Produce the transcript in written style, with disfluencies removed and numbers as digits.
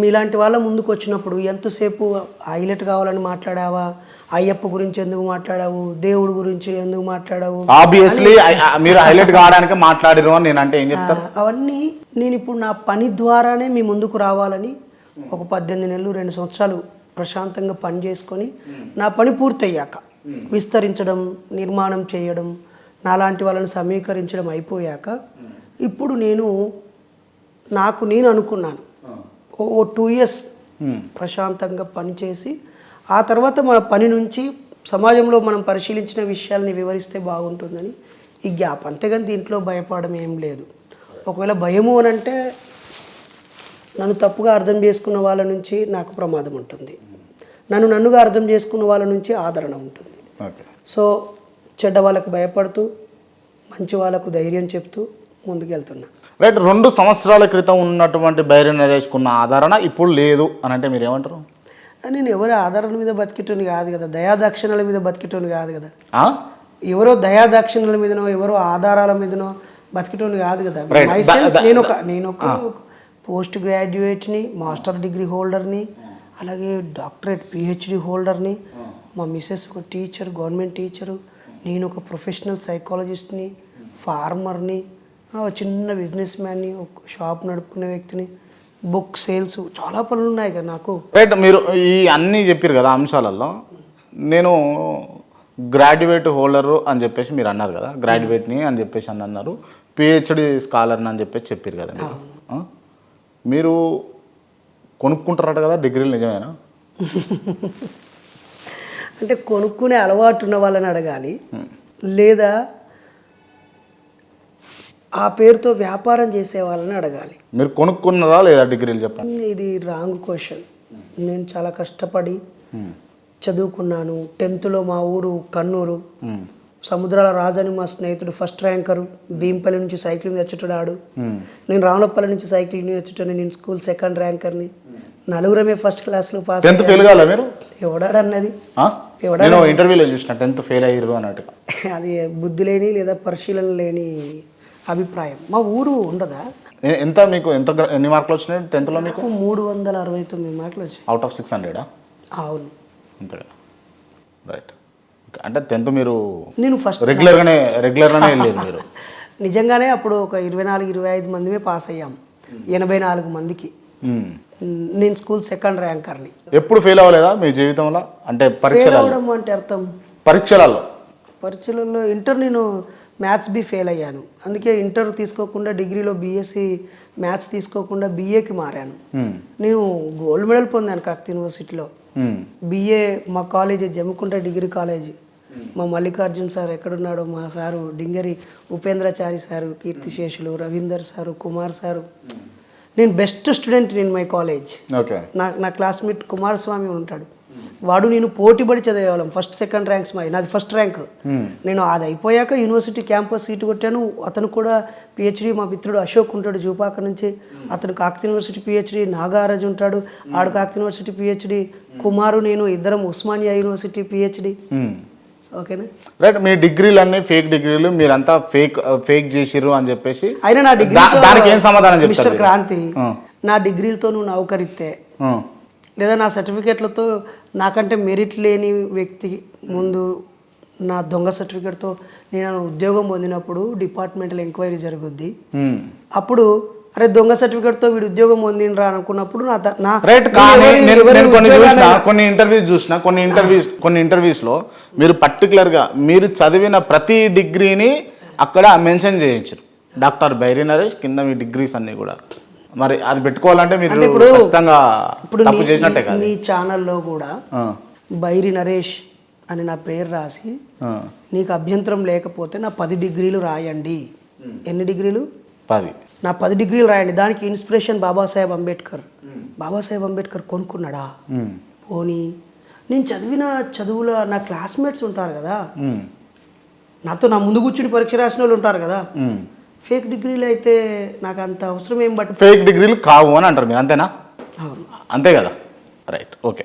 మీలాంటి వాళ్ళ ముందుకు వచ్చినప్పుడు ఎంతసేపు హైలైట్ కావాలని మాట్లాడావా, అయ్యప్ప గురించి ఎందుకు మాట్లాడావు, దేవుడి గురించి ఎందుకు మాట్లాడావు, ఆబ్వియస్లీ మీరు హైలైట్ కావడానికి మాట్లాడిరు అని నేను అంటే ఏం చెప్తాను. అవన్నీ నేను ఇప్పుడు నా పని ద్వారానే మీ ముందుకు రావాలని ఒక 18 నెలలు 2 సంవత్సరాలు ప్రశాంతంగా పని చేసుకొని నా పని పూర్తయ్యాక విస్తరించడం, నిర్మాణం చేయడం, నాలాంటి వాళ్ళని సమీకరించడం అయిపోయాక ఇప్పుడు నేను అనుకున్నాను ఓ 2 ఇయర్స్ ప్రశాంతంగా పనిచేసి ఆ తర్వాత మన పని నుంచి సమాజంలో మనం పరిశీలించిన విషయాల్ని వివరిస్తే బాగుంటుందని ఈ గ్యాప్. అంతేగాని దీంట్లో భయపడడం ఏం లేదు. ఒకవేళ భయము అని అంటే నన్ను తప్పుగా అర్థం చేసుకున్న వాళ్ళ నుంచి నాకు ప్రమాదం ఉంటుంది, నన్నుగా అర్థం చేసుకున్న వాళ్ళ నుంచి ఆదరణ ఉంటుంది. సో చెడ్డ వాళ్ళకు భయపడుతూ మంచి వాళ్ళకు ధైర్యం చెప్తూ ముందుకెళ్తున్నా. రైట్. 2 సంవత్సరాల క్రితం ఉన్నటువంటి బైరి నరేష్కున్న ఆదరణ ఇప్పుడు లేదు అని అంటే మీరు ఏమంటారు? నేను ఎవరో ఆదరణ మీద బతికేటోని కాదు కదా, దయాదాక్షిణాల మీద బతికేటోని కాదు కదా. ఎవరో దయాదాక్షిణాల మీదనో ఎవరో ఆధారాల మీదనో బతికేటోని కాదు కదా. నేను ఒక పోస్ట్ గ్రాడ్యుయేట్ని, మాస్టర్ డిగ్రీ హోల్డర్ని, అలాగే డాక్టరేట్ పిహెచ్డి హోల్డర్ని, మా మిస్సెస్ ఒక టీచర్, గవర్నమెంట్ టీచరు, నేను ఒక ప్రొఫెషనల్ సైకాలజిస్ట్ని, ఫార్మర్ని, చిన్న బిజినెస్ మ్యాన్ని, ఒక షాప్ నడుపుకునే వ్యక్తిని, బుక్ సేల్స్, చాలా పనులు ఉన్నాయి కదా నాకు. రైట్. మీరు ఈ అన్నీ చెప్పారు కదా అంశాలలో, నేను గ్రాడ్యుయేట్ హోల్డరు అని చెప్పేసి మీరు అన్నారు కదా, గ్రాడ్యుయేట్ని అని చెప్పేసి అన్నారు, పిహెచ్డి స్కాలర్ని అని చెప్పేసి చెప్పారు కదా. మీరు కొనుక్కుంటారట కదా డిగ్రీలు, నిజమేనా? అంటే కొనుక్కునే అలవాటు ఉన్న వాళ్ళని అడగాలి, లేదా ఆ పేరుతో వ్యాపారం చేసే వాళ్ళని అడగాలి. మీరు కొనుక్కున్నారా లేదా డిగ్రీలు చెప్పండి. ఇది రాంగ్ క్వశ్చన్. నేను చాలా కష్టపడి చదువుకున్నాను. 10th మా ఊరు కన్నూరు, సముద్రాల రాజని మా స్నేహితుడు ఫస్ట్ ర్యాంకరు, భీంపల్లి నుంచి సైక్లింగ్ తెచ్చుటాడు, నేను రామలపల్లి నుంచి సైక్లింగ్ తెచ్చుటాను, నేను స్కూల్ 2nd ర్యాంకర్ని, నలుగురమే ఫస్ట్ క్లాస్లో పాస్. 10th ఫెయిల్ కాలే మీరు? ఎవడాడన్నది? నేను ఇంటర్వ్యూలో చూసిన 10th ఫెయిల్ అయ్యారు అన్నట్టుగా. అది బుద్ధి లేని లేదా పరిశీలన లేని అభిప్రాయం. మా ఊరు ఉండదా? ఎంత మీకు ఎన్ని మార్కులు వచ్చినాయి 10th మీకు? 369 మార్కులు వచ్చాయి. Out of 600? అవును, అంతేగా. రైట్. అంటే 10th మీరు నేను ఫస్ట్ రెగ్యులర్గానే వెళ్ళలేదు మీరు? నిజంగానే అప్పుడు ఒక 24-25 మందిమే పాస్ అయ్యాం 84 మందికి. నేను స్కూల్ 2nd ర్యాంకర్ని. ఎప్పుడు ఫెయిల్ అవ్వలేదా మీ జీవితంలో? అంటే పరీక్షలు అంటే అర్థం పరీక్షలలో ఇంటర్ నేను మ్యాథ్స్ బి ఫెయిల్ అయ్యాను. అందుకే ఇంటర్ తీసుకోకుండా డిగ్రీలో బీఎస్సీ మ్యాథ్స్ తీసుకోకుండా బీఏకి మారాను. నేను గోల్డ్ మెడల్ పొందాను కాకతీయ యూనివర్సిటీలో. బిఏ మా కాలేజీ జమ్ముకుంట డిగ్రీ కాలేజీ. మా మల్లికార్జున్ సార్ ఎక్కడున్నాడో, మా సారు డింగరి ఉపేంద్రాచారి సారు, కీర్తిశేషులు రవీందర్ సారు, కుమార్ సారు. నేను best student in my college. నా క్లాస్మేట్ కుమారస్వామి ఉంటాడు, వాడు నేను పోటీపడి చదివేవాళ్ళం. ఫస్ట్ 2nd ర్యాంక్స్ నాది ఫస్ట్ ర్యాంక్. నేను అది అయిపోయాక యూనివర్సిటీ క్యాంపస్ సీటు కొట్టాను. అతను కూడా పిహెచ్డి, మా మిత్రుడు అశోక్ ఉంటాడు జూపాక నుంచి, అతను కాకతీయ యూనివర్సిటీ పిహెచ్డి, నాగారాజు ఉంటాడు ఆడు కాకతీయ యూనివర్సిటీ పిహెచ్డి, కుమారు నేను ఇద్దరం ఉస్మానియా యూనివర్సిటీ పిహెచ్డి. ఓకేనా? రైట్. మీ డిగ్రీలు అన్నీ ఫేక్ డిగ్రీలు, మీరంతా ఫేక్ చేసిర్రు అని చెప్పేసి అయినా నా డిగ్రీ దానికి ఏం సమాధానం చెప్తారు? మిస్టర్ క్రాంతి, నా డిగ్రీలతో నువ్వు నౌకరిస్తే లేదా నా సర్టిఫికేట్లతో నాకంటే మెరిట్ లేని వ్యక్తి ముందు నా దొంగ సర్టిఫికేట్తో నేను ఉద్యోగం పొందినప్పుడు డిపార్ట్మెంటల్ ఎంక్వైరీ జరుగుద్ది. అప్పుడు అరే దొంగ సర్టిఫికేట్తో వీడు ఉద్యోగం పొందినరా అనుకున్నప్పుడు కొన్ని ఇంటర్వ్యూస్లో మీరు పర్టికులర్గా మీరు చదివిన ప్రతి డిగ్రీని అక్కడ మెన్షన్ చేయొచ్చు. డాక్టర్ బైరి నరేష్ కింద మీ డిగ్రీస్ అన్నీ కూడా. మరి అది పెట్టుకోవాలంటే మీరు ఖచ్చితంగా తప్పు చేసినట్టే కదా. నీ ఛానల్లో కూడా బైరి నరేష్ అని నా పేరు రాసి, నీకు అభ్యంతరం లేకపోతే నా 10 డిగ్రీలు రాయండి. ఎన్ని డిగ్రీలు? 10. నా 10 డిగ్రీలు రాయండి. దానికి ఇన్స్పిరేషన్ బాబాసాహెబ్ అంబేద్కర్. బాబాసాహెబ్ అంబేద్కర్ కొనుక్కున్నాడా? పోనీ నేను చదివిన చదువులో నా క్లాస్మేట్స్ ఉంటారు కదా, నాతో నా ముందు కూర్చుని పరీక్ష రాసిన వాళ్ళు ఉంటారు కదా, ఫేక్ డిగ్రీలు అయితే నాకు అంత అవసరం ఏం. బట్ ఫేక్ డిగ్రీలు కావు అని అంటారు మీరు, అంతేనా? అవును, అంతే కదా. రైట్. ఓకే.